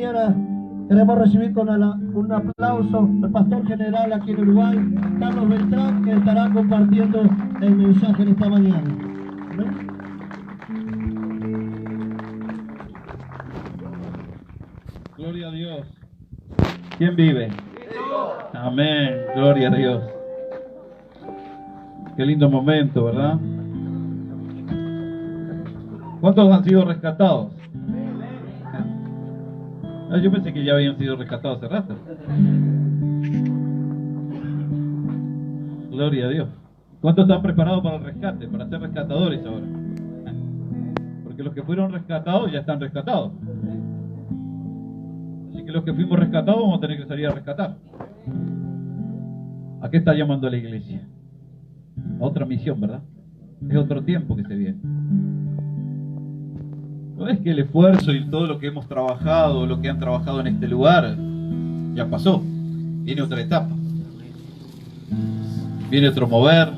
mañana queremos recibir con un aplauso al pastor general aquí en Uruguay, Carlos Beltrán, que estará compartiendo el mensaje en esta mañana. ¿Amén? Gloria a Dios. ¿Quién vive? Amén. Gloria a Dios. Qué lindo momento, ¿verdad? ¿Cuántos han sido rescatados? Yo pensé que ya habían sido rescatados hace rato. Gloria a Dios. ¿Cuántos están preparados para el rescate? Para ser rescatadores ahora. Porque los que fueron rescatados ya están rescatados. Así que los que fuimos rescatados vamos a tener que salir a rescatar. ¿A qué está llamando a la iglesia? A otra misión, ¿verdad? Es otro tiempo que se viene. No es que el esfuerzo y todo lo que hemos trabajado, lo que han trabajado en este lugar, ya pasó. Viene otra etapa. Viene otro mover.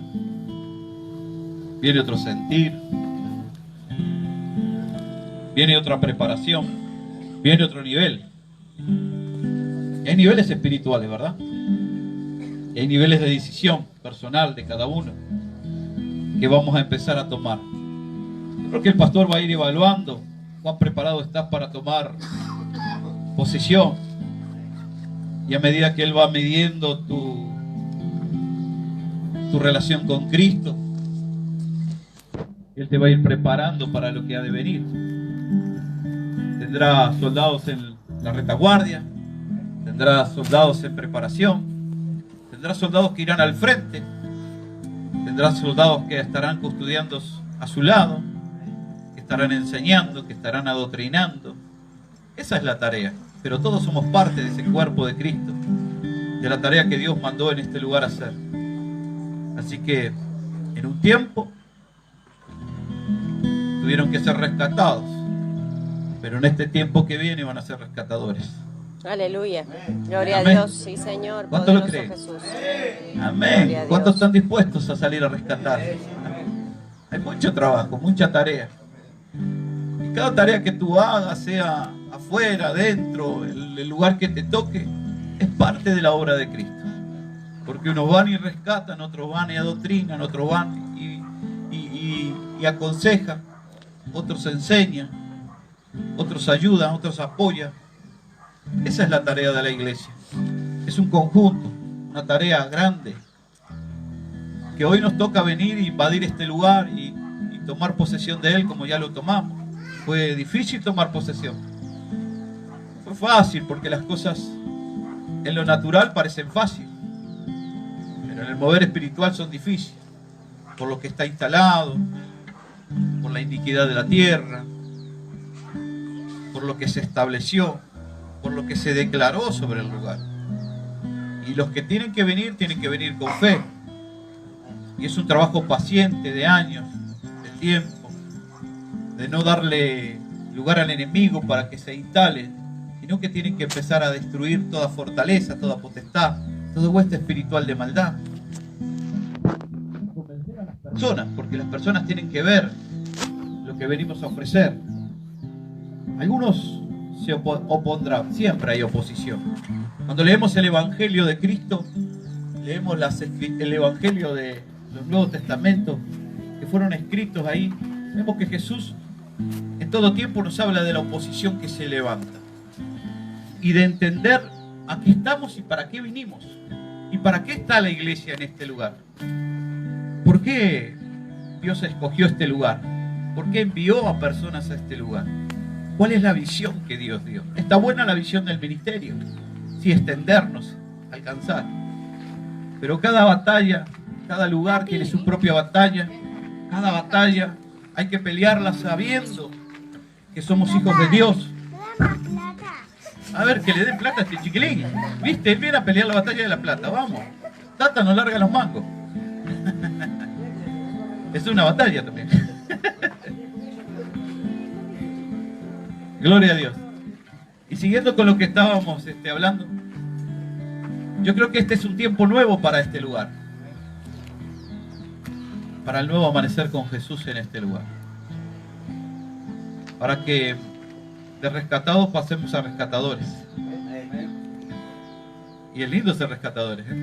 Viene otro sentir. Viene otra preparación. Viene otro nivel. Y hay niveles espirituales, ¿verdad? Y hay niveles de decisión personal de cada uno que vamos a empezar a tomar. Yo creo que el pastor va a ir evaluando cuán preparado estás para tomar posesión, y a medida que él va midiendo tu relación con Cristo, él te va a ir preparando para lo que ha de venir. Tendrá soldados en la retaguardia, tendrá soldados en preparación, tendrá soldados que irán al frente, tendrá soldados que estarán custodiando a su lado, que estarán enseñando, que estarán adoctrinando. Esa es la tarea, pero todos somos parte de ese cuerpo de Cristo, de la tarea que Dios mandó en este lugar a hacer. Así que en un tiempo tuvieron que ser rescatados, pero en este tiempo que viene van a ser rescatadores. Aleluya. Gloria Amén. a Dios, sí Señor. ¿Cuántos lo Poderoso creen? Jesús. Amén. ¿Cuántos están dispuestos a salir a rescatar? Hay mucho trabajo, mucha tarea. Y cada tarea que tú hagas, sea afuera, adentro, el lugar que te toque, es parte de la obra de Cristo. Porque unos van y rescatan, otros van y adoctrinan, otros van y aconsejan, otros enseñan, otros ayudan, otros apoyan. Esa es la tarea de la iglesia. Es un conjunto, una tarea grande, que hoy nos toca venir e invadir este lugar y tomar posesión de él como ya lo tomamos. Fue difícil tomar posesión. Fue fácil porque las cosas en lo natural parecen fáciles, pero en el mover espiritual son difíciles, por lo que está instalado, por la iniquidad de la tierra, por lo que se estableció, por lo que se declaró sobre el lugar. Y los que tienen que venir con fe. Y es un trabajo paciente de años, de tiempo, de no darle lugar al enemigo para que se instale, sino que tienen que empezar a destruir toda fortaleza, toda potestad, todo hueste espiritual de maldad. Convencer a las personas, porque las personas tienen que ver lo que venimos a ofrecer. Algunos se opondrán, siempre hay oposición. Cuando leemos el Evangelio de Cristo, leemos el Evangelio de los Nuevos Testamentos que fueron escritos ahí, vemos que Jesús en todo tiempo nos habla de la oposición que se levanta y de entender a qué estamos y para qué vinimos y para qué está la iglesia en este lugar. ¿Por qué Dios escogió este lugar? ¿Por qué envió a personas a este lugar? ¿Cuál es la visión que Dios dio? Está buena la visión del ministerio, sí, extendernos, alcanzar. Pero cada batalla, cada lugar tiene su propia batalla. Cada batalla hay que pelearla sabiendo que somos hijos de Dios. A ver, que le den plata a este chiquilín. ¿Viste? Él viene a pelear la batalla de la plata. Vamos. Tata nos larga los mangos. Es una batalla también. Gloria a Dios. Y siguiendo con lo que estábamos hablando, yo creo que este es un tiempo nuevo para este lugar, para el nuevo amanecer con Jesús en este lugar, para que De rescatados pasemos a rescatadores. Y es lindo ser rescatadores, ¿eh?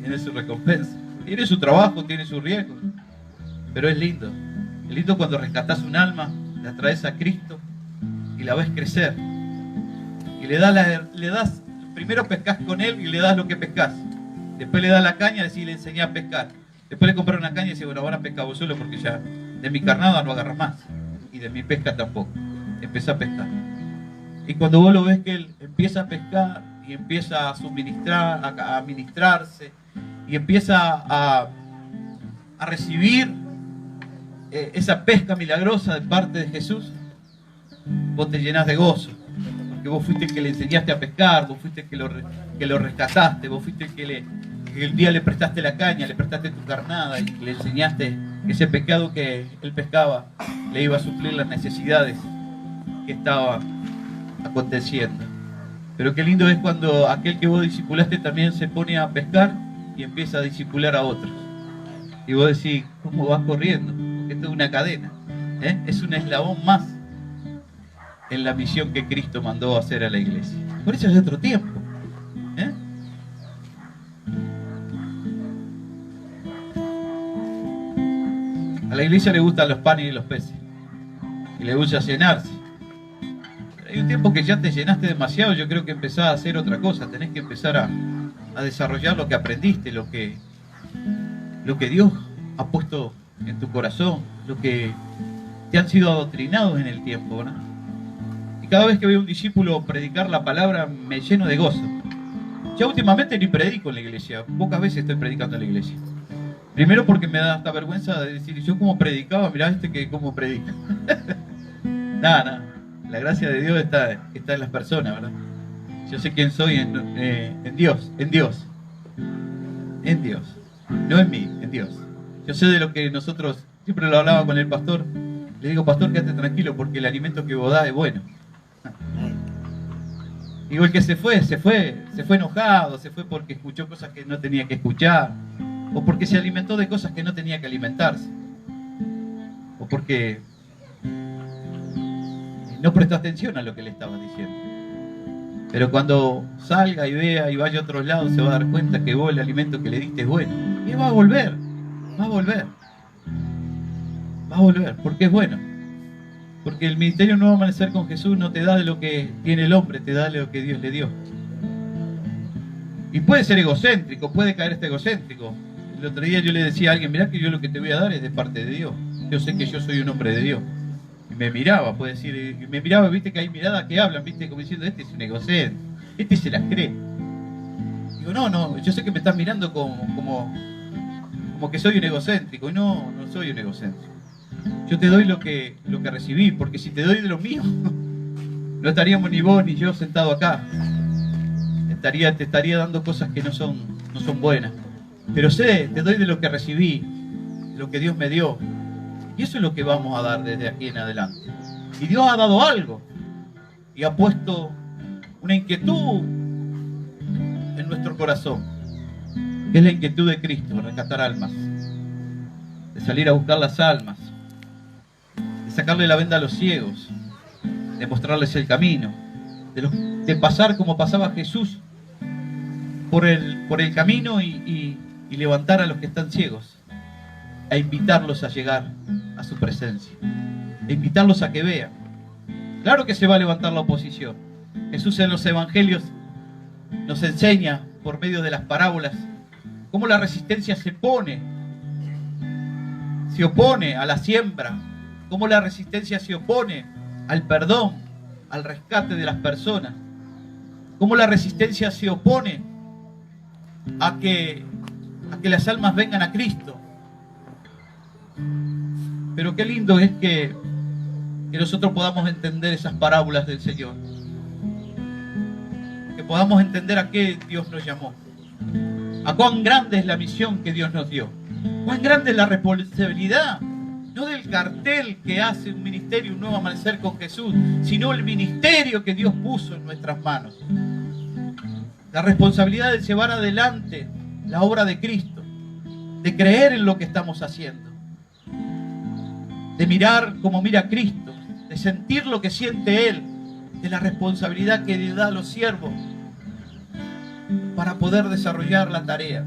Tiene su recompensa, tiene su trabajo, tiene su riesgo, pero es lindo. Es lindo cuando rescatás un alma, la traes a Cristo y la ves crecer. Y le das, primero pescás con él y le das lo que pescás. Después le das la caña y le enseñás a pescar. Después le compras una caña y dices, bueno, ahora pesca vos solo porque ya de mi carnada no agarras más. Y de mi pesca tampoco. Empieza a pescar. Y cuando vos lo ves que él empieza a pescar y empieza a suministrar, a ministrarse, y empieza a recibir esa pesca milagrosa de parte de Jesús, vos te llenás de gozo. Porque vos fuiste el que le enseñaste a pescar, vos fuiste el que lo rescataste, vos fuiste el que el día le prestaste la caña, le prestaste tu carnada y le enseñaste que ese pescado que él pescaba le iba a suplir las necesidades que estaba aconteciendo. Pero qué lindo es cuando aquel que vos discipulaste también se pone a pescar y empieza a discipular a otros. Y vos decís, ¿cómo vas corriendo? Porque esto es una cadena, ¿eh? Es un eslabón más en la misión que Cristo mandó a hacer a la iglesia. Por eso es otro tiempo, ¿eh? A la iglesia le gustan los panes y los peces, y le gusta llenarse. Pero hay un tiempo que ya te llenaste demasiado. Yo creo que empezás a hacer otra cosa. Tenés que empezar a desarrollar lo que aprendiste, lo que Dios ha puesto en tu corazón, lo que te han sido adoctrinados en el tiempo, ¿verdad? Y cada vez que veo a un discípulo predicar la palabra me lleno de gozo. Ya últimamente ni predico en la iglesia, pocas veces estoy predicando en la iglesia. Primero porque me da hasta vergüenza de decir, yo como predicaba, mirá que cómo predica. Nada, la gracia de Dios está en las personas, ¿verdad? Yo sé quién soy en Dios, no en mí, en Dios. Yo sé de lo que nosotros, siempre lo hablaba con el pastor, le digo, pastor, quédate tranquilo porque el alimento que vos das es bueno. Digo, el que se fue enojado, se fue porque escuchó cosas que no tenía que escuchar, o porque se alimentó de cosas que no tenía que alimentarse, o porque no prestó atención a lo que le estaba diciendo. Pero cuando salga y vea y vaya a otros lados, se va a dar cuenta que vos el alimento que le diste es bueno. Y va a volver, porque es bueno. Porque el ministerio Nuevo Amanecer con Jesús no te da de lo que tiene el hombre, te da de lo que Dios le dio. Y puede ser egocéntrico, puede caer egocéntrico. El otro día yo le decía a alguien, mirá que yo lo que te voy a dar es de parte de Dios. Yo sé que yo soy un hombre de Dios. Y me miraba, puede decir, viste que hay miradas que hablan, viste, como diciendo, este es un egocéntrico, este se las cree. Digo, no, yo sé que me estás mirando como que soy un egocéntrico, y no soy un egocéntrico. Yo te doy lo que recibí, porque si te doy de lo mío, no estaríamos ni vos ni yo sentado acá. Te estaría dando cosas que no son buenas. Pero te doy de lo que recibí, de lo que Dios me dio. Y eso es lo que vamos a dar desde aquí en adelante. Y Dios ha dado algo. Y ha puesto una inquietud en nuestro corazón. Que es la inquietud de Cristo, de rescatar almas. De salir a buscar las almas. De sacarle la venda a los ciegos. De mostrarles el camino. De pasar como pasaba Jesús por el camino y levantar a los que están ciegos. A invitarlos a llegar a su presencia, a invitarlos a que vean. Claro que se va a levantar la oposición. Jesús en los evangelios nos enseña por medio de las parábolas cómo la resistencia se opone a la siembra, cómo la resistencia se opone al perdón, al rescate de las personas, cómo la resistencia se opone a que las almas vengan a Cristo. Pero qué lindo es que nosotros podamos entender esas parábolas del Señor. Que podamos entender a qué Dios nos llamó. A cuán grande es la misión que Dios nos dio. Cuán grande es la responsabilidad. No del cartel que hace un ministerio, un Nuevo Amanecer con Jesús, sino el ministerio que Dios puso en nuestras manos. La responsabilidad de llevar adelante la obra de Cristo. De creer en lo que estamos haciendo. De mirar como mira Cristo, de sentir lo que siente Él de la responsabilidad que le da a los siervos para poder desarrollar la tarea,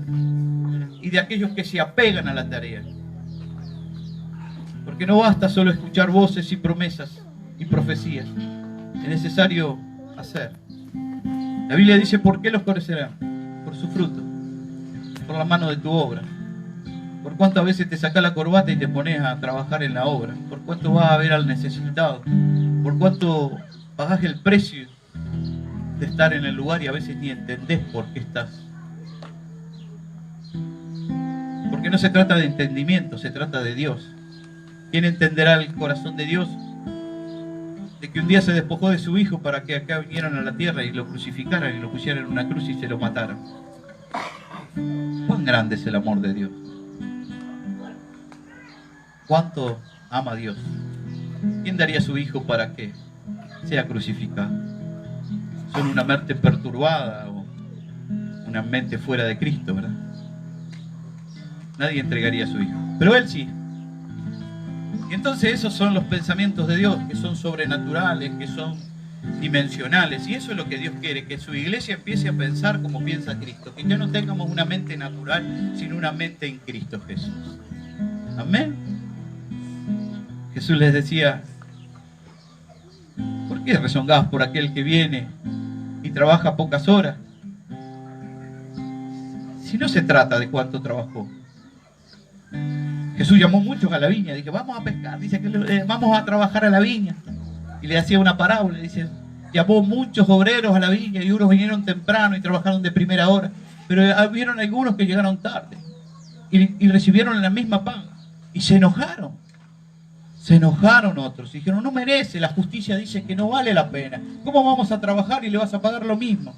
y de aquellos que se apegan a la tarea. Porque no basta solo escuchar voces y promesas y profecías, es necesario hacer. La Biblia dice: ¿por qué los conocerán? Por su fruto, por la mano de tu obra. Por cuántas veces te sacas la corbata y te pones a trabajar en la obra, por cuánto vas a ver al necesitado, por cuánto pagás el precio de estar en el lugar y a veces ni entendés por qué estás. Porque no se trata de entendimiento, se trata de Dios. ¿Quién entenderá el corazón de Dios? De que un día se despojó de su hijo para que acá vinieran a la tierra y lo crucificaran y lo pusieran en una cruz y se lo mataran. ¿Cuán grande es el amor de Dios? ¿Cuánto ama a Dios? ¿Quién daría a su hijo para que sea crucificado? Son una mente perturbada o una mente fuera de Cristo, ¿verdad? Nadie entregaría a su hijo, pero Él sí. Y entonces esos son los pensamientos de Dios, que son sobrenaturales, que son dimensionales. Y eso es lo que Dios quiere, que su iglesia empiece a pensar como piensa Cristo. Que ya no tengamos una mente natural, sino una mente en Cristo Jesús. Amén. Jesús les decía: ¿por qué rezongás por aquel que viene y trabaja pocas horas? Si no se trata de cuánto trabajó. Jesús llamó muchos a la viña, dije: vamos a pescar, dice que vamos a trabajar a la viña. Y le hacía una parábola, dice: llamó muchos obreros a la viña y unos vinieron temprano y trabajaron de primera hora, pero hubieron algunos que llegaron tarde y recibieron la misma paga y se enojaron otros, y dijeron: no merece, la justicia dice que no vale la pena, ¿cómo vamos a trabajar y le vas a pagar lo mismo?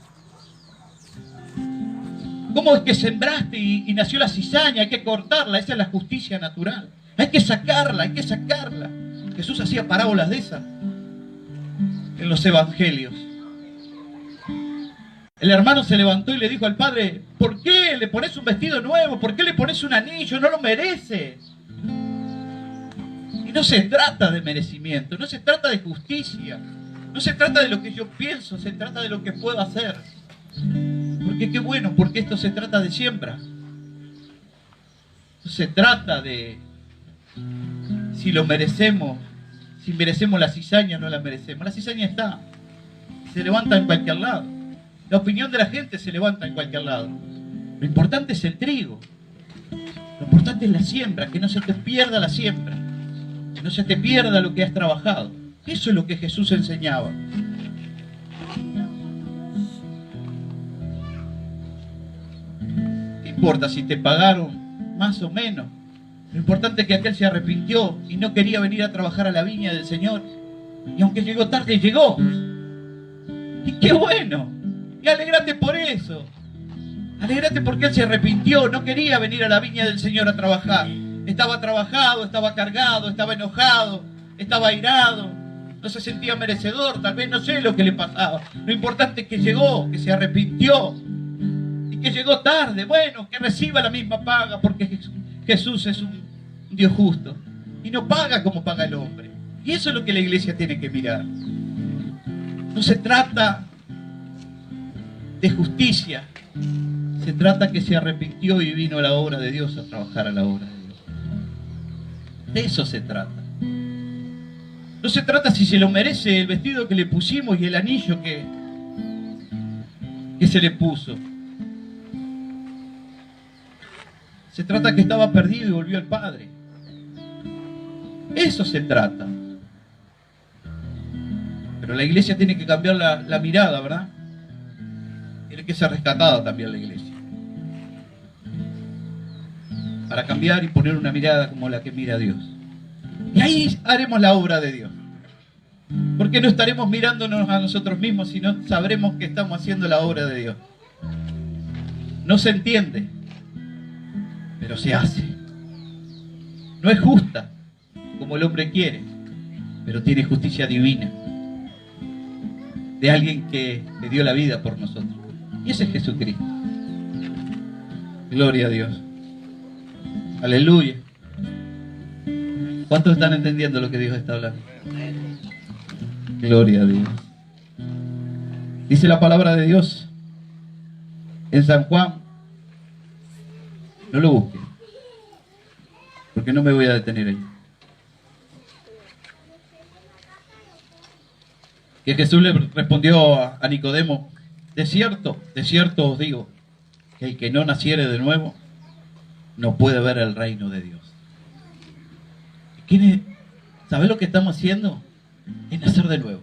¿Cómo es que sembraste y nació la cizaña? Hay que cortarla, esa es la justicia natural. Hay que sacarla, hay que sacarla. Jesús hacía parábolas de esas en los evangelios. El hermano se levantó y le dijo al padre: ¿por qué le pones un vestido nuevo? ¿Por qué le pones un anillo? No lo merece. Y no se trata de merecimiento, no se trata de justicia, no se trata de lo que yo pienso, se trata de lo que puedo hacer. Porque qué bueno, porque esto se trata de siembra. No se trata de si lo merecemos, si merecemos la cizaña o no la merecemos. La cizaña está, se levanta en cualquier lado. La opinión de la gente se levanta en cualquier lado. Lo importante es el trigo. Lo importante es la siembra, que no se te pierda la siembra, que no se te pierda lo que has trabajado. Eso es lo que Jesús enseñaba. No importa si te pagaron más o menos. Lo importante es que aquel se arrepintió y no quería venir a trabajar a la viña del Señor. Y aunque llegó tarde, llegó. Y qué bueno. Y alégrate por eso. Alégrate porque él se arrepintió. No quería venir a la viña del Señor a trabajar. Estaba trabajado, estaba cargado, estaba enojado, estaba airado. No se sentía merecedor, tal vez no sé lo que le pasaba. Lo importante es que llegó, que se arrepintió. Que llegó tarde, bueno, que reciba la misma paga, porque Jesús es un Dios justo y no paga como paga el hombre. Y eso es lo que la iglesia tiene que mirar. No se trata de justicia, se trata que se arrepintió y vino a la obra de Dios, a trabajar a la obra de Dios. De eso se trata. No se trata si se lo merece el vestido que le pusimos y el anillo que se le puso. Se trata que estaba perdido y volvió al Padre. Eso se trata. Pero la iglesia tiene que cambiar la mirada, ¿verdad? Tiene que ser rescatada también la iglesia. Para cambiar y poner una mirada como la que mira Dios. Y ahí haremos la obra de Dios. Porque no estaremos mirándonos a nosotros mismos, sino sabremos que estamos haciendo la obra de Dios. No se entiende, pero se hace. No es justa como el hombre quiere, pero tiene justicia divina de alguien que le dio la vida por nosotros, y ese es Jesucristo. Gloria a Dios. Aleluya. ¿Cuántos están entendiendo lo que Dios está hablando? Gloria a Dios. Dice la palabra de Dios en San Juan, no lo busque, porque no me voy a detener ahí. Que Jesús le respondió a Nicodemo, de cierto os digo, que el que no naciere de nuevo, no puede ver el reino de Dios. ¿Sabes lo que estamos haciendo? Es nacer de nuevo.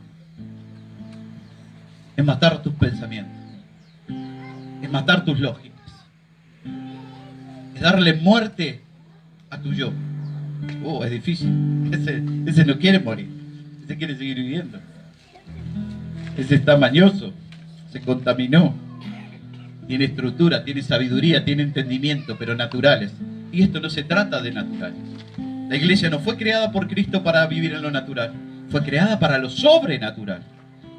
Es matar tus pensamientos. Es matar tus lógicas. Es darle muerte a tu yo. Es difícil. Ese no quiere morir. Ese quiere seguir viviendo. Ese está mañoso. Se contaminó. Tiene estructura, tiene sabiduría, tiene entendimiento, pero naturales. Y esto no se trata de naturales. La iglesia no fue creada por Cristo para vivir en lo natural. Fue creada para lo sobrenatural.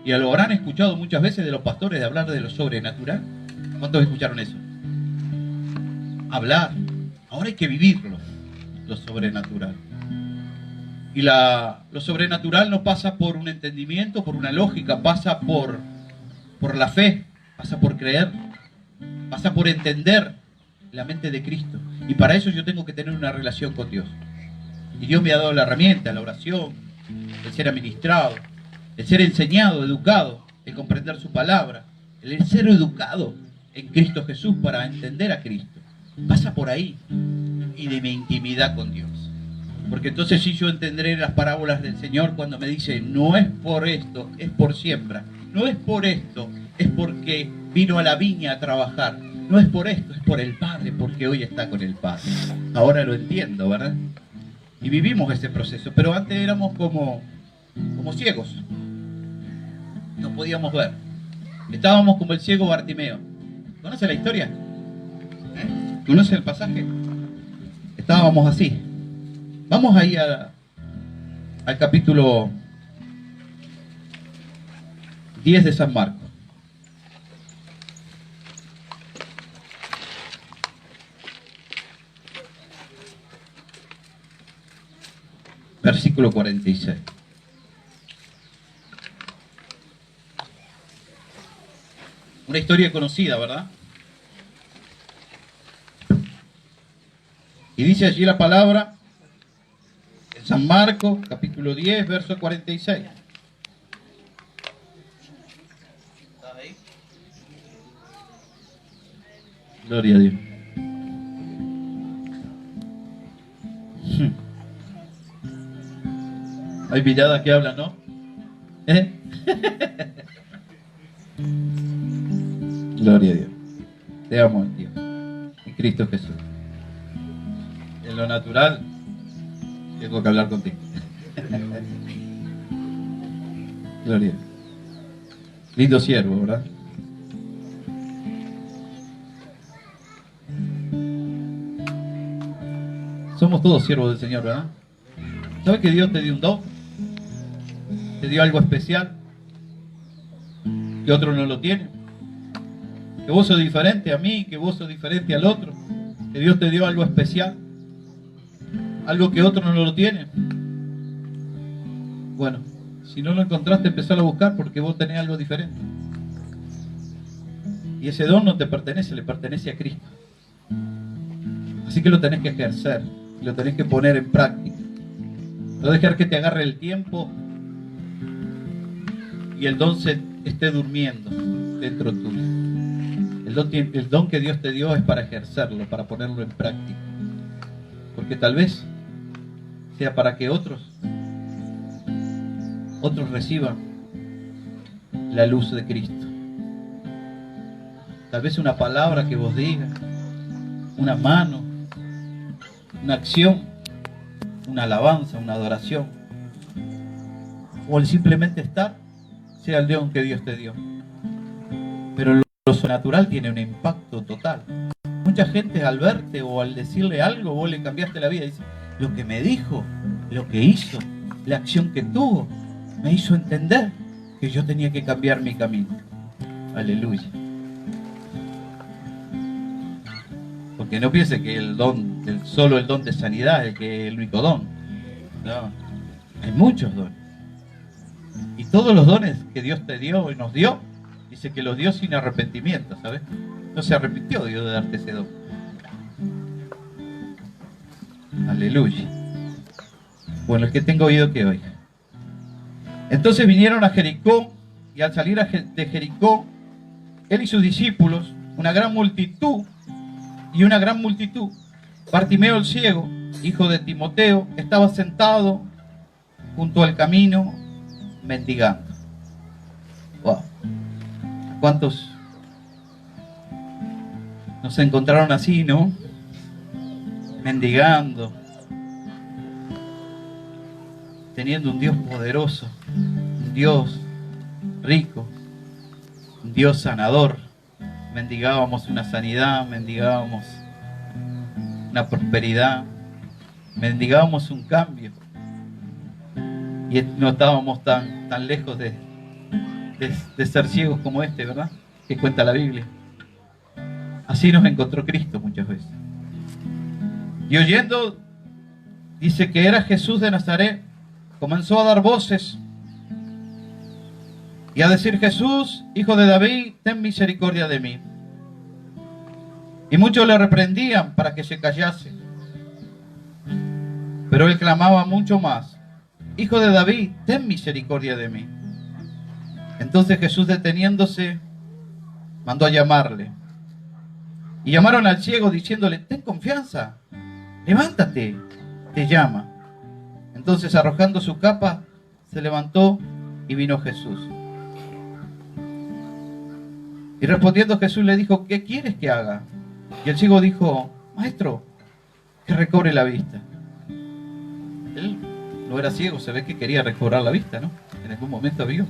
Y lo habrán escuchado muchas veces de los pastores de hablar de lo sobrenatural. ¿Cuántos escucharon eso? Hablar. Ahora hay que vivirlo, lo sobrenatural. Y lo sobrenatural no pasa por un entendimiento, por una lógica, pasa por la fe, pasa por creer, pasa por entender la mente de Cristo. Y para eso yo tengo que tener una relación con Dios. Y Dios me ha dado la herramienta, la oración, el ser administrado, el ser enseñado, educado, el comprender su palabra, el ser educado en Cristo Jesús para entender a Cristo. Pasa por ahí y de mi intimidad con Dios. Porque entonces sí yo entenderé las parábolas del Señor cuando me dice, no es por esto, es por siembra. No es por esto, es porque vino a la viña a trabajar. No es por esto, es por el Padre, porque hoy está con el Padre. Ahora lo entiendo, ¿verdad? Y vivimos ese proceso, pero antes éramos como ciegos. No podíamos ver. Estábamos como el ciego Bartimeo. ¿Conoce la historia? ¿Conoce el pasaje? Estábamos así. Vamos ahí al capítulo 10 de San Marcos. Versículo 46. Una historia conocida, ¿verdad? Y dice allí la palabra, en San Marcos, capítulo 10, verso 46. ¿Estás ahí? Gloria a Dios. Hay miradas que hablan, ¿no? Gloria a Dios. Te amo en Dios, en Cristo Jesús. En lo natural, tengo que hablar contigo. Gloria a Dios. Lindo siervo, ¿verdad? Somos todos siervos del Señor, ¿verdad? ¿Sabes que Dios te dio un don? Te dio algo especial que otro no lo tiene, que vos sos diferente a mí, que vos sos diferente al otro, que Dios te dio algo especial, algo que otro no lo tiene. Bueno, si no lo encontraste, empezalo a buscar porque vos tenés algo diferente. Y ese don no te pertenece, le pertenece a Cristo. Así que lo tenés que ejercer, lo tenés que poner en práctica. No dejar que te agarre el tiempo y el don se esté durmiendo dentro tuyo. El don que Dios te dio es para ejercerlo, para ponerlo en práctica. Porque tal vez sea para que otros reciban la luz de Cristo. Tal vez una palabra que vos digas, una mano, una acción, una alabanza, una adoración, o el simplemente estar, sea el don que Dios te dio. Pero lo sobrenatural tiene un impacto total. Mucha gente al verte o al decirle algo, vos le cambiaste la vida. Dice, lo que me dijo, lo que hizo, la acción que tuvo, me hizo entender que yo tenía que cambiar mi camino. Aleluya. Porque no piense que solo el don de sanidad es el único don. No, hay muchos dones. Y todos los dones que Dios te dio y nos dio Dice que los dio sin arrepentimiento, ¿sabes? No se arrepintió Dios de darte ese don. Aleluya. Bueno, el que tenga oído que oiga. Entonces vinieron a Jericó, y al salir de Jericó, él y sus discípulos, una gran multitud, Bartimeo el ciego, hijo de Timoteo, estaba sentado junto al camino, mendigando. Wow. ¿Cuántos nos encontraron así, no? Mendigando, teniendo un Dios poderoso, un Dios rico, un Dios sanador. Mendigábamos una sanidad, mendigábamos una prosperidad, mendigábamos un cambio, y no estábamos tan lejos de ser ciegos como este, ¿verdad? Que cuenta la Biblia. Así nos encontró Cristo muchas veces. Y oyendo, dice que era Jesús de Nazaret, comenzó a dar voces y a decir: Jesús, hijo de David, ten misericordia de mí. Y muchos le reprendían para que se callase, pero él clamaba mucho más: Hijo de David, ten misericordia de mí. Entonces Jesús, deteniéndose, mandó a llamarle. Y llamaron al ciego diciéndole: ten confianza, levántate, te llama. Entonces, arrojando su capa, se levantó y vino Jesús. Y respondiendo Jesús le dijo: ¿qué quieres que haga? Y el ciego dijo: Maestro, que recobre la vista. Él no era ciego, se ve que quería recobrar la vista, ¿no? En algún momento vio.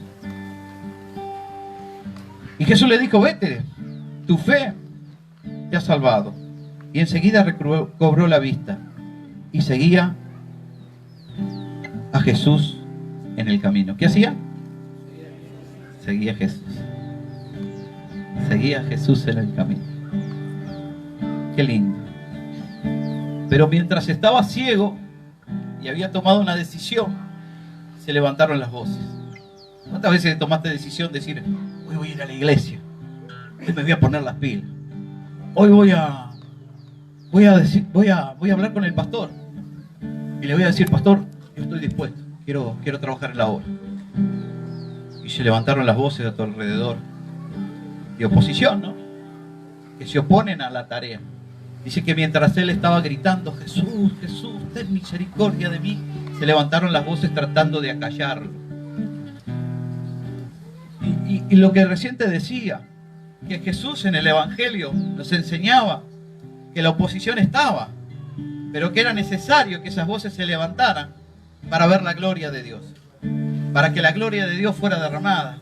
Y Jesús le dijo: vete, tu fe te ha salvado. Y enseguida recobró la vista y seguía a Jesús en el camino. ¿Qué hacía? Seguía a Jesús. Seguía a Jesús en el camino. Qué lindo. Pero mientras estaba ciego y había tomado una decisión, se levantaron las voces. ¿Cuántas veces tomaste decisión de decir: hoy voy a ir a la iglesia, hoy me voy a poner las pilas, hoy voy a hablar con el pastor y le voy a decir: pastor, yo estoy dispuesto, quiero trabajar en la obra? Y se levantaron las voces a tu alrededor de oposición, ¿no? Que se oponen a la tarea. Dice que mientras él estaba gritando: Jesús, Jesús, ten misericordia de mí, se levantaron las voces tratando de acallarlo. Y lo que recién te decía, que Jesús en el Evangelio nos enseñaba que la oposición estaba, pero que era necesario que esas voces se levantaran para ver la gloria de Dios, para que la gloria de Dios fuera derramada.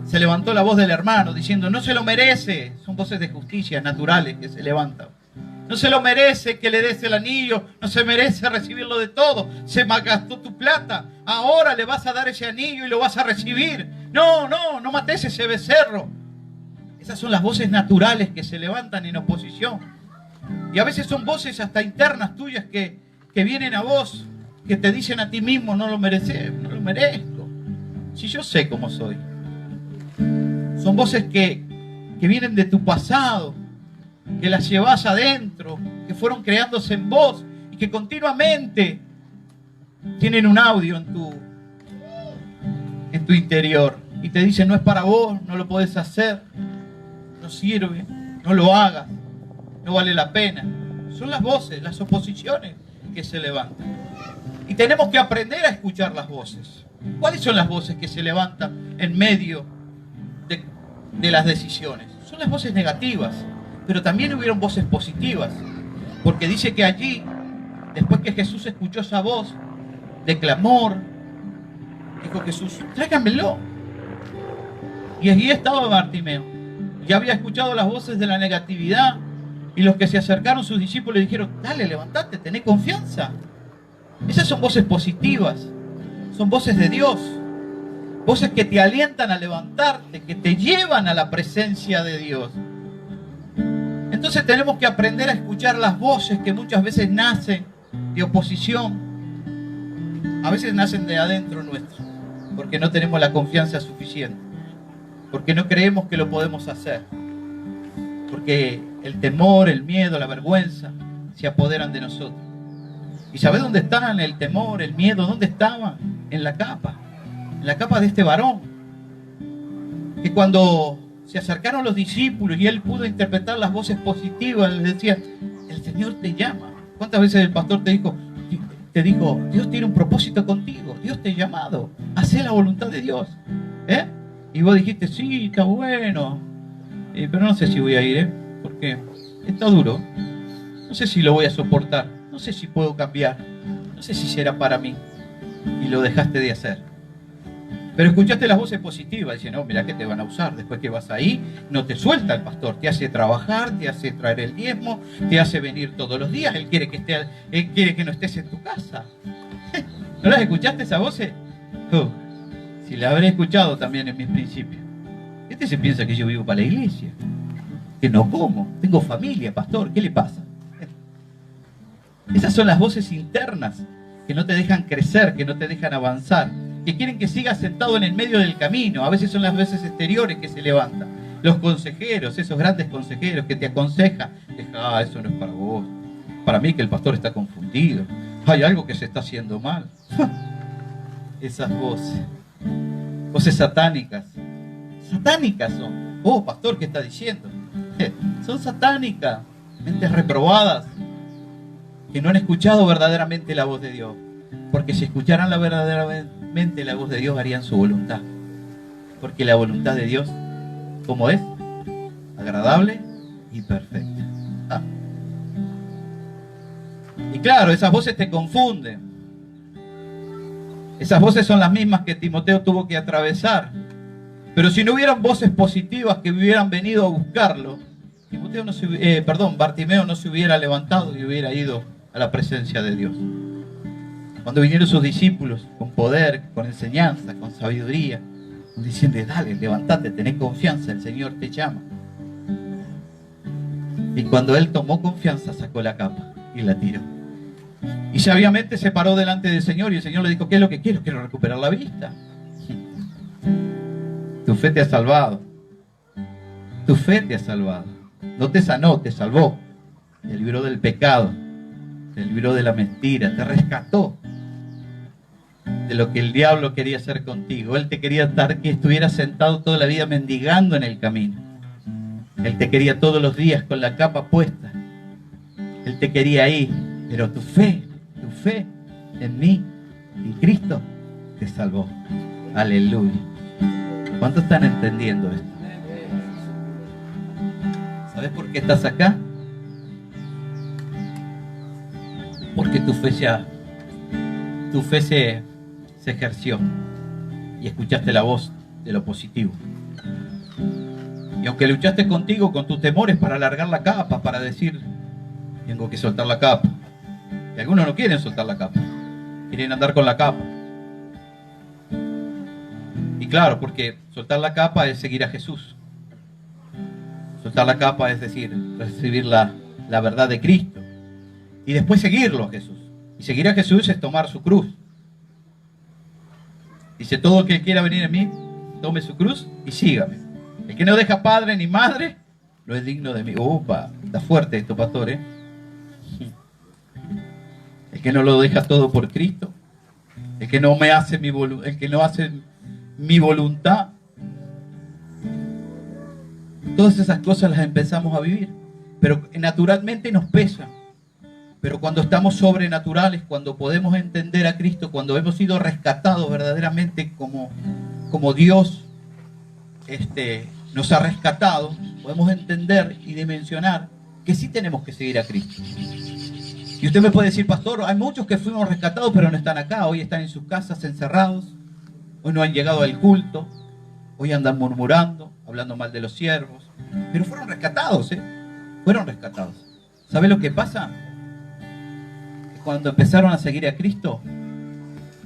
Se levantó la voz del hermano diciendo: no se lo merece. Son voces de justicia naturales que se levantan. No se lo merece que le des el anillo, no se merece recibirlo de todo. Se malgastó tu plata, ahora le vas a dar ese anillo y lo vas a recibir. No mates ese becerro. Esas son las voces naturales que se levantan en oposición. Y a veces son voces hasta internas tuyas que vienen a vos, que te dicen a ti mismo: no lo mereces, no lo merezco. Si yo sé cómo soy. Son voces que vienen de tu pasado, que las llevas adentro, que fueron creándose en vos y que continuamente tienen un audio en tu interior y te dicen: no es para vos, no lo podés hacer, no sirve, no lo hagas, no vale la pena. Son las voces, las oposiciones que se levantan. Y tenemos que aprender a escuchar las voces. ¿Cuáles son las voces que se levantan en medio de las decisiones? Son las voces negativas, pero también hubieron voces positivas, porque dice que allí, después que Jesús escuchó esa voz de clamor, dijo Jesús: tráiganmelo. Y allí estaba Bartimeo, ya había escuchado las voces de la negatividad, y los que se acercaron, sus discípulos, le dijeron: dale, levantate, tené confianza. Esas son voces positivas, son voces de Dios, voces que te alientan a levantarte, que te llevan a la presencia de Dios. Entonces tenemos que aprender a escuchar las voces que muchas veces nacen de oposición. A veces nacen de adentro nuestro, porque no tenemos la confianza suficiente. porque no creemos que lo podemos hacer, porque el temor, el miedo, la vergüenza se apoderan de nosotros. ¿Y sabés dónde estaban el temor, el miedo? ¿Dónde estaban? En la capa de este varón, que cuando se acercaron los discípulos y él pudo interpretar las voces positivas, les decía, el Señor te llama. ¿Cuántas veces el pastor te dijo, Dios tiene un propósito contigo, Dios te ha llamado, hacé la voluntad de Dios? Y vos dijiste, sí, está bueno, pero no sé si voy a ir, porque está duro, no sé si lo voy a soportar, no sé si puedo cambiar, no sé si será para mí, y lo dejaste de hacer. Pero escuchaste las voces positivas, dicen, no, mira que te van a usar, después que vas ahí, no te suelta el pastor, te hace trabajar, te hace traer el diezmo, te hace venir todos los días, él quiere que no estés en tu casa. ¿No las escuchaste esas voces? Si las habré escuchado también en mis principios. Este se piensa que yo vivo para la iglesia, que no como, tengo familia, pastor, ¿qué le pasa? Esas son las voces internas que no te dejan crecer, que no te dejan avanzar, que quieren que sigas sentado en el medio del camino. A veces son las voces exteriores que se levantan. Los consejeros, esos grandes consejeros que te aconsejan, eso no es para vos. Para mí que el pastor está confundido. Hay algo que se está haciendo mal. Esas voces satánicas. Satánicas son. Oh, pastor, ¿qué está diciendo? Son satánicas, mentes reprobadas, que no han escuchado verdaderamente la voz de Dios. Porque si escucharan verdaderamente la voz de Dios, harían su voluntad. Porque la voluntad de Dios, ¿cómo es? Agradable y perfecta. Y claro, esas voces te confunden. Esas voces son las mismas que Timoteo tuvo que atravesar. Pero si no hubieran voces positivas que hubieran venido a buscarlo, Bartimeo no se hubiera levantado y hubiera ido a la presencia de Dios. Cuando vinieron sus discípulos con poder, con enseñanza, con sabiduría, diciendo, dale, levántate, tenés confianza, el Señor te llama. Y cuando él tomó confianza, sacó la capa y la tiró. Y sabiamente se paró delante del Señor y el Señor le dijo, ¿qué es lo que quiero? Quiero recuperar la vista. Tu fe te ha salvado. Tu fe te ha salvado. No te sanó, te salvó. Te libró del pecado. Te libró de la mentira. Te rescató de lo que el diablo quería hacer contigo. Él te quería dar que estuvieras sentado toda la vida mendigando en el camino. Él te quería todos los días con la capa puesta. Él te quería ahí. Pero tu fe en mí, en Cristo, te salvó. Aleluya. ¿Cuántos están entendiendo esto? ¿Sabes por qué estás acá? Porque tu fe se ejerció y escuchaste la voz de lo positivo. Y aunque luchaste contigo, con tus temores para alargar la capa, para decir, tengo que soltar la capa. Y algunos no quieren soltar la capa, quieren andar con la capa. Y claro, porque soltar la capa es seguir a Jesús. Soltar la capa es decir, recibir la verdad de Cristo. Y después seguirlo a Jesús. Y seguir a Jesús es tomar su cruz. Dice, todo el que quiera venir a mí, tome su cruz y sígame. El que no deja padre ni madre, no es digno de mí. Opa, está fuerte esto, pastor, ¿eh? El que no lo deja todo por Cristo. El que no hace mi voluntad. Todas esas cosas las empezamos a vivir. Pero naturalmente nos pesan. Pero cuando estamos sobrenaturales, cuando podemos entender a Cristo, cuando hemos sido rescatados verdaderamente como Dios nos ha rescatado, podemos entender y dimensionar que sí tenemos que seguir a Cristo. Y usted me puede decir, pastor, hay muchos que fuimos rescatados pero no están acá, hoy están en sus casas encerrados, hoy no han llegado al culto, hoy andan murmurando, hablando mal de los siervos, pero fueron rescatados, fueron rescatados. ¿Sabe lo que pasa? Cuando empezaron a seguir a Cristo,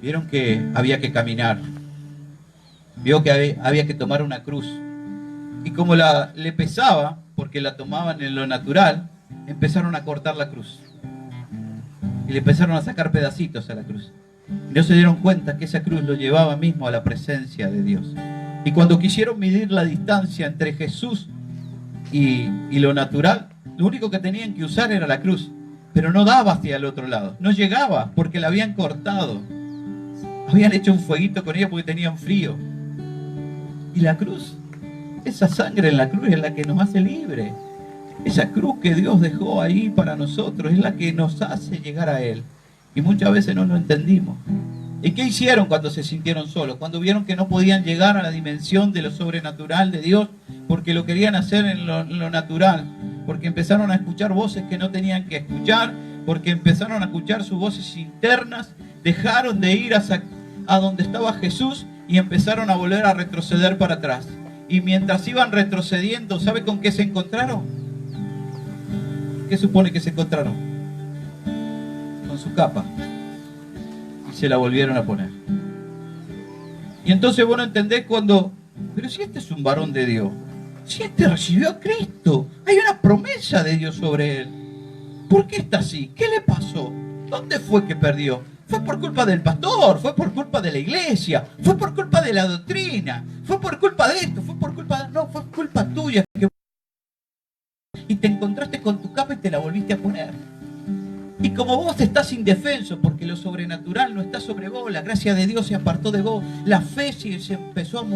vieron que había que caminar, vio que había que tomar una cruz, y como le pesaba, porque la tomaban en lo natural, empezaron a cortar la cruz, y le empezaron a sacar pedacitos a la cruz, y no se dieron cuenta que esa cruz lo llevaba mismo a la presencia de Dios. Y cuando quisieron medir la distancia entre Jesús y lo natural, lo único que tenían que usar era la cruz. Pero no daba hacia el otro lado, no llegaba porque la habían cortado. Habían hecho un fueguito con ella porque tenían frío. Y la cruz, esa sangre en la cruz es la que nos hace libres. Esa cruz que Dios dejó ahí para nosotros es la que nos hace llegar a Él. Y muchas veces no lo entendimos. ¿Y qué hicieron cuando se sintieron solos? Cuando vieron que no podían llegar a la dimensión de lo sobrenatural de Dios, porque lo querían hacer en lo natural, porque empezaron a escuchar voces que no tenían que escuchar, porque empezaron a escuchar sus voces internas, dejaron de ir a donde estaba Jesús y empezaron a volver a retroceder para atrás. Y mientras iban retrocediendo, ¿sabe con qué se encontraron? ¿Qué supone que se encontraron? Con su capa. Y se la volvieron a poner. Y entonces vos no entendés cuando, pero si este es un varón de Dios, si este recibió a Cristo, hay una promesa de Dios sobre él, ¿por qué está así? ¿Qué le pasó? ¿Dónde fue que perdió? ¿Fue por culpa del pastor? ¿Fue por culpa de la iglesia? ¿Fue por culpa de la doctrina? ¿Fue por culpa de esto? ¿Fue por culpa de... No, fue culpa tuya. Y te encontraste con tu capa y te la volviste a poner. Y como vos estás indefenso, porque lo sobrenatural no está sobre vos, la gracia de Dios se apartó de vos, la fe se empezó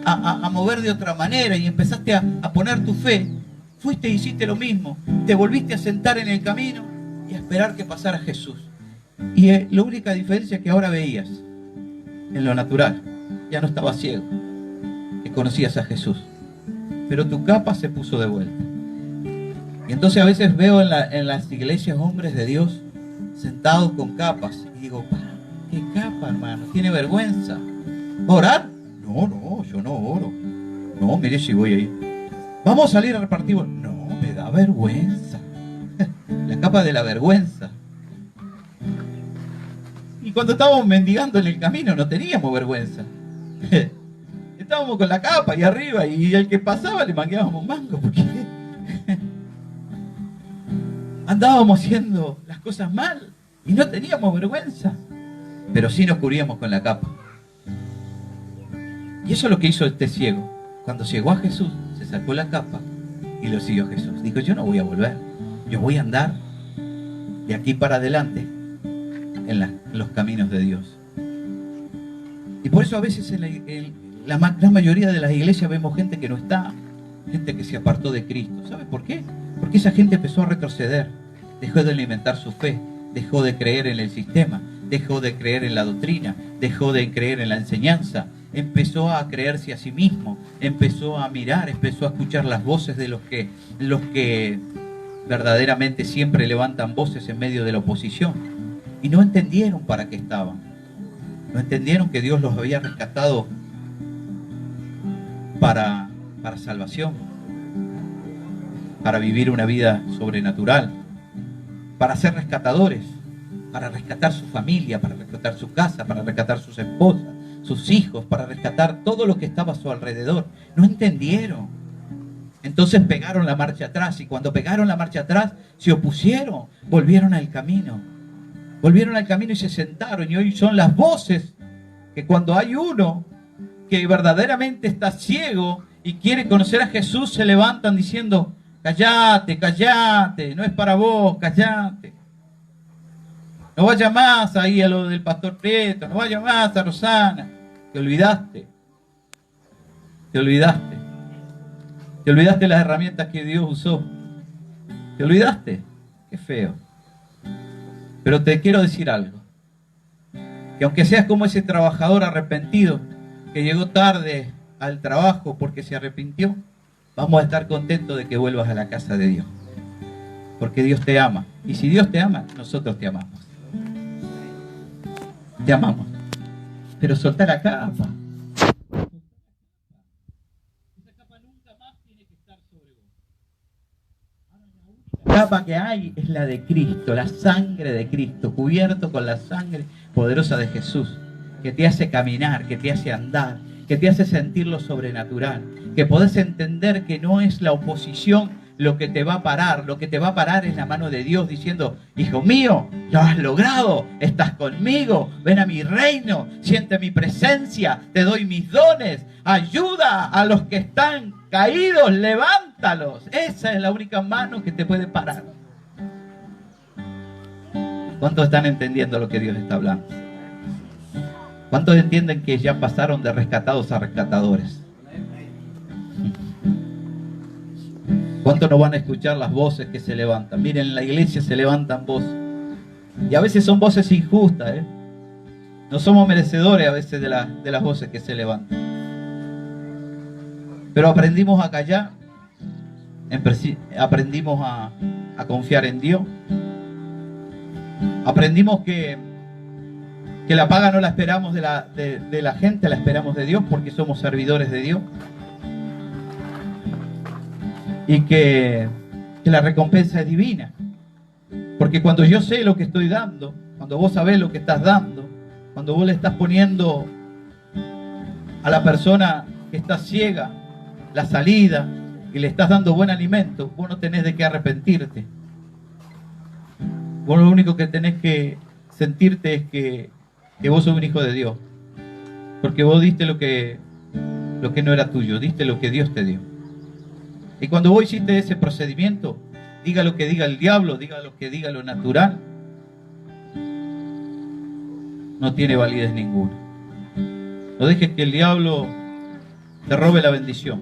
a mover de otra manera y empezaste a poner tu fe, fuiste e hiciste lo mismo, te volviste a sentar en el camino y a esperar que pasara Jesús. Y la única diferencia es que ahora veías en lo natural, ya no estabas ciego, que conocías a Jesús, pero tu capa se puso de vuelta. Y entonces a veces veo en las iglesias hombres de Dios sentados con capas y digo, ¿qué capa, hermano? ¿Tiene vergüenza? ¿Va a orar? No, yo no oro. No, mire si voy ahí. ¿Vamos a salir a repartir? No, me da vergüenza. La capa de la vergüenza. Y cuando estábamos mendigando en el camino no teníamos vergüenza. Estábamos con la capa ahí arriba y al que pasaba le mangueábamos mango porque andábamos haciendo las cosas mal y no teníamos vergüenza, pero sí nos cubríamos con la capa. Y eso es lo que hizo este ciego. Cuando llegó a Jesús, se sacó la capa y lo siguió a Jesús. Dijo, yo no voy a volver, yo voy a andar de aquí para adelante en los caminos de Dios. Y por eso a veces en la gran mayoría de las iglesias vemos gente que no está, gente que se apartó de Cristo. ¿Sabe por qué? Porque esa gente empezó a retroceder, dejó de alimentar su fe, dejó de creer en el sistema, dejó de creer en la doctrina, dejó de creer en la enseñanza, empezó a creerse a sí mismo, empezó a mirar, empezó a escuchar las voces de los que verdaderamente siempre levantan voces en medio de la oposición. Y no entendieron para qué estaban, no entendieron que Dios los había rescatado para salvación, para vivir una vida sobrenatural, para ser rescatadores, para rescatar su familia, para rescatar su casa, para rescatar sus esposas, sus hijos, para rescatar todo lo que estaba a su alrededor. No entendieron. Entonces pegaron la marcha atrás, y cuando pegaron la marcha atrás se opusieron, volvieron al camino. Volvieron al camino y se sentaron, y hoy son las voces que cuando hay uno que verdaderamente está ciego y quiere conocer a Jesús, se levantan diciendo, cállate, cállate, no es para vos, cállate. No vaya más ahí a lo del pastor Prieto, no vaya más a Rosana. Te olvidaste. Te olvidaste. Te olvidaste las herramientas que Dios usó. Te olvidaste. Qué feo. Pero te quiero decir algo. Que aunque seas como ese trabajador arrepentido que llegó tarde al trabajo porque se arrepintió, vamos a estar contentos de que vuelvas a la casa de Dios. Porque Dios te ama. Y si Dios te ama, nosotros te amamos. Te amamos. Pero soltá la capa. Esa capa nunca más tiene que estar sobre vos. La capa que hay es la de Cristo, la sangre de Cristo, cubierto con la sangre poderosa de Jesús, que te hace caminar, que te hace andar, que te hace sentir lo sobrenatural, que podés entender que no es la oposición lo que te va a parar. Lo que te va a parar es la mano de Dios diciendo: hijo mío, lo has logrado, estás conmigo, ven a mi reino, siente mi presencia, te doy mis dones, ayuda a los que están caídos, levántalos. Esa es la única mano que te puede parar. ¿Cuántos están entendiendo lo que Dios está hablando? ¿Cuántos entienden que ya pasaron de rescatados a rescatadores? ¿Cuántos no van a escuchar las voces que se levantan? Miren, en la iglesia se levantan voces. Y a veces son voces injustas, ¿eh? No somos merecedores a veces de las voces que se levantan. Pero aprendimos a callar. Aprendimos a confiar en Dios. Aprendimos que la paga no la esperamos de la gente, la esperamos de Dios, porque somos servidores de Dios. Y que la recompensa es divina. Porque cuando yo sé lo que estoy dando, cuando vos sabés lo que estás dando, cuando vos le estás poniendo a la persona que está ciega la salida y le estás dando buen alimento, vos no tenés de qué arrepentirte. Vos lo único que tenés que sentirte es que vos sos un hijo de Dios. Porque vos diste lo que no era tuyo, diste lo que Dios te dio. Y cuando vos hiciste ese procedimiento, diga lo que diga el diablo, diga lo que diga lo natural, no tiene validez ninguna. No dejes que el diablo te robe la bendición.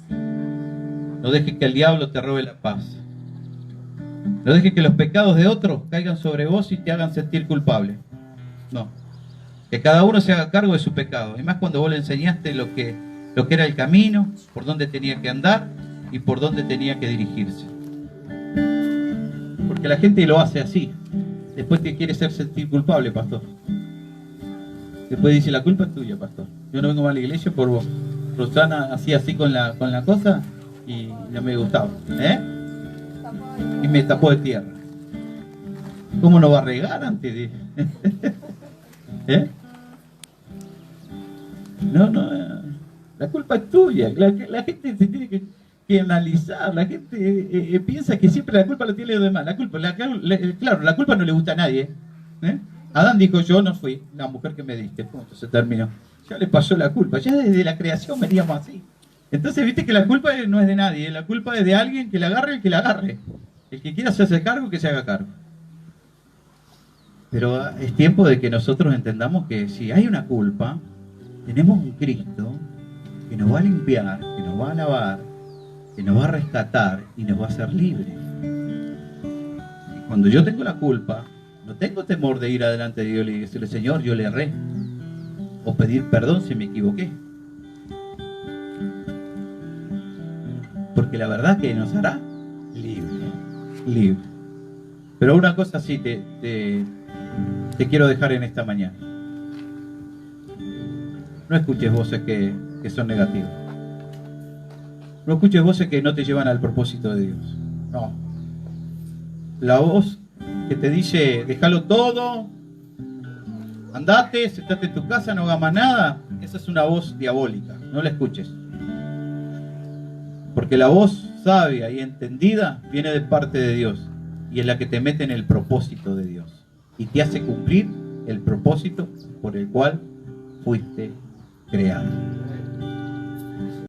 No dejes que el diablo te robe la paz. No dejes que los pecados de otros caigan sobre vos y te hagan sentir culpable. No. Que cada uno se haga cargo de su pecado. Y más cuando vos le enseñaste lo que era el camino, por dónde tenía que andar y por dónde tenía que dirigirse. Porque la gente lo hace así. Después te quiere hacer sentir culpable, pastor. Después dice: la culpa es tuya, pastor. Yo no vengo más a la iglesia por vos. Rosana hacía así con la cosa y no me gustaba. Y me tapó de tierra. ¿Cómo no va a regar antes de...? No, la culpa es tuya. La gente se tiene que analizar. La gente piensa que siempre la culpa la tiene los demás. Claro, la culpa no le gusta a nadie. Adán dijo: yo no fui la mujer que me diste. Punto, se terminó. Ya le pasó la culpa. Ya desde la creación veníamos así. Entonces viste que la culpa no es de nadie. La culpa es de alguien que la agarre, el que la agarre. El que quiera hacerse cargo, que se haga cargo. Pero es tiempo de que nosotros entendamos que si hay una culpa, tenemos un Cristo que nos va a limpiar, que nos va a lavar, que nos va a rescatar y nos va a hacer libres. Y cuando yo tengo la culpa, no tengo temor de ir adelante de Dios y decirle: Señor, yo le erré. O pedir perdón si me equivoqué. Porque la verdad que nos hará libre. Pero una cosa sí te quiero dejar en esta mañana. No escuches voces que son negativas. No escuches voces que no te llevan al propósito de Dios. No. La voz que te dice: déjalo todo, andate, sentate en tu casa, no hagas más nada, esa es una voz diabólica. No la escuches. Porque la voz sabia y entendida viene de parte de Dios y es la que te mete en el propósito de Dios y te hace cumplir el propósito por el cual fuiste creado.